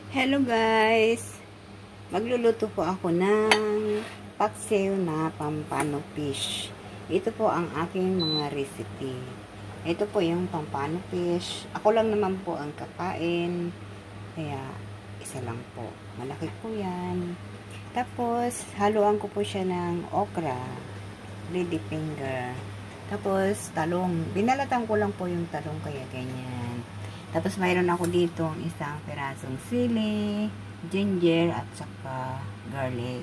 Hello guys! Magluluto po ako ng paksiw na pampano fish. Ito po ang aking mga recipe. Ito po yung pampano fish. Ako lang naman po ang kakain. Kaya isa lang po. Malaki po yan. Tapos haluan ko po siya ng okra, lady finger. Tapos talong. Binalatan ko lang po yung talong kaya ganyan. Tapos mayroon ako dito isang pirasong sili, ginger, at saka garlic.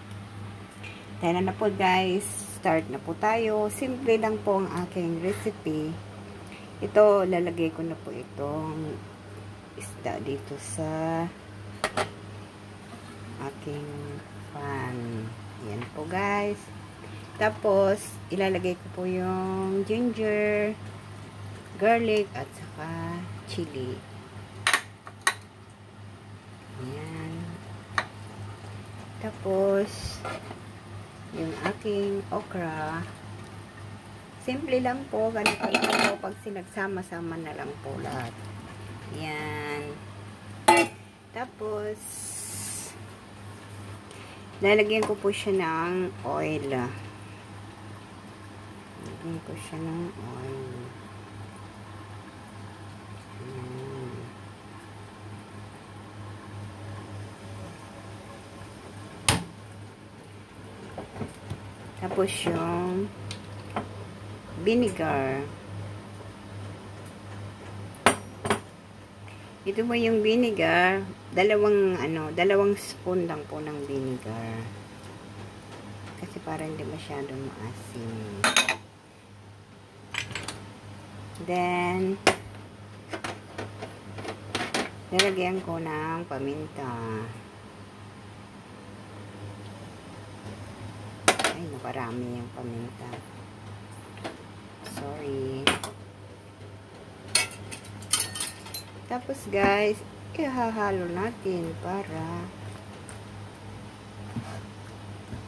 Tara na po guys. Start na po tayo. Simple lang po ang aking recipe. Ito, lalagay ko na po itong isda dito sa aking pan. Yan po guys. Tapos, ilalagay ko po yung ginger, garlic, at saka chili. Ayan. Tapos, yung aking okra. Simple lang po. Ganito lang po. Pag sinagsama-sama na lang po lahat. Ayan. Tapos, lalagyan ko po siya ng oil. Lalagyan ko siya ng oil. Tapos yung vinegar. Ito mo yung vinegar, dalawang spoon lang po ng vinegar. Kasi para hindi masyadong maasim. Then lalagyan ko ng paminta. Ay, naparami yung paminta. Sorry. Tapos guys, ihahalo natin para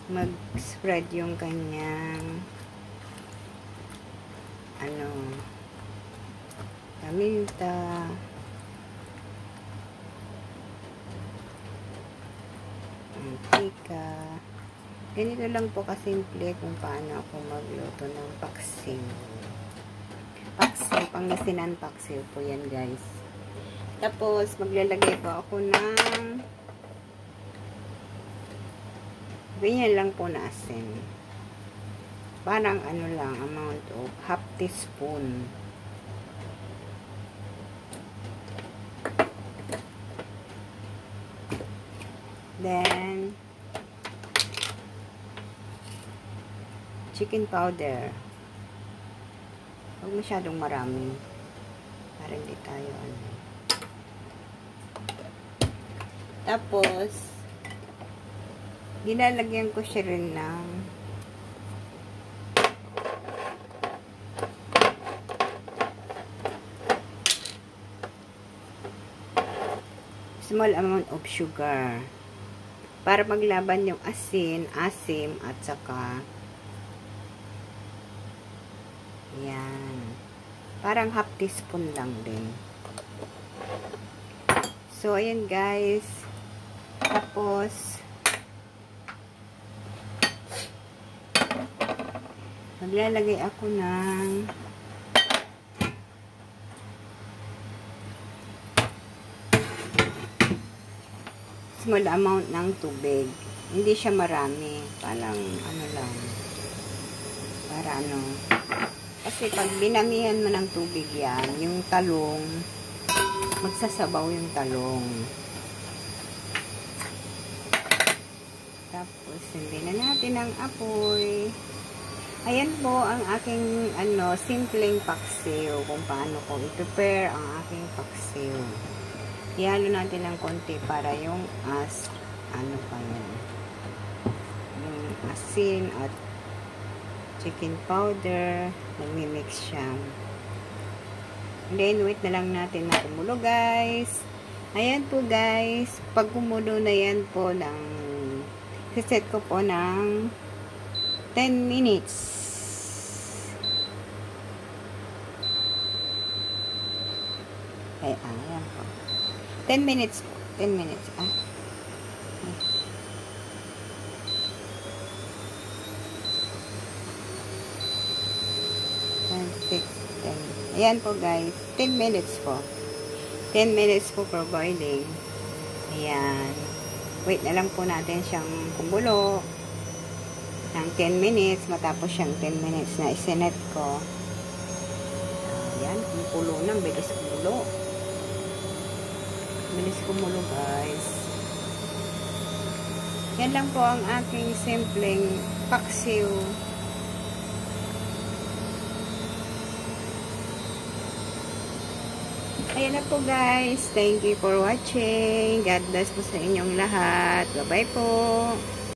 mag-spread yung kanyang paminta. Mantika. Ganito lang po kasimple kung paano ako magluto ng paksiw. Paksiw, Pangasinan paksiw po yan guys. Tapos, maglalagay po ako ng ganyan lang po na asin. Parang lang, amount of half teaspoon. Then, chicken powder. Huwag masyadong marami. Para hindi tayo Tapos, ginalagyan ko siya rin ng small amount of sugar. Para maglaban yung asin, asim, at saka yan. Parang half teaspoon lang din. So, ayan guys. Tapos, maglalagay ako ng small amount ng tubig. Hindi siya marami. Parang lang. Para kasi pag binamihan mo ng tubig yan, yung talong, magsasabaw yung talong. Tapos, hindi na natin ang apoy. Ayan po ang aking, simpleng paksiw. Kung paano ko i-prepare ang aking paksiw. Ihalo natin ng konti para yung yung asin at chicken powder. Nagmi-mix siya. Then, wait na lang natin na kumulo, guys. Ayan po, guys. Pag kumulo na yan po, set ko po ng 10 minutes. Ayan po. 10 minutes po. 10 minutes. 6, 10. Ayan po guys. 10 minutes po. 10 minutes po for boiling. Ayan. Wait na lang po natin siyang kumulo ng 10 minutes. Matapos siyang 10 minutes na isinet ko. Ayan. Kumulo na. Bilis kumulo. Bilis kumulo guys. Yan lang po ang aking simpleng paksiw. Ayan na po guys. Thank you for watching. God bless po sa inyong lahat. Bye-bye po.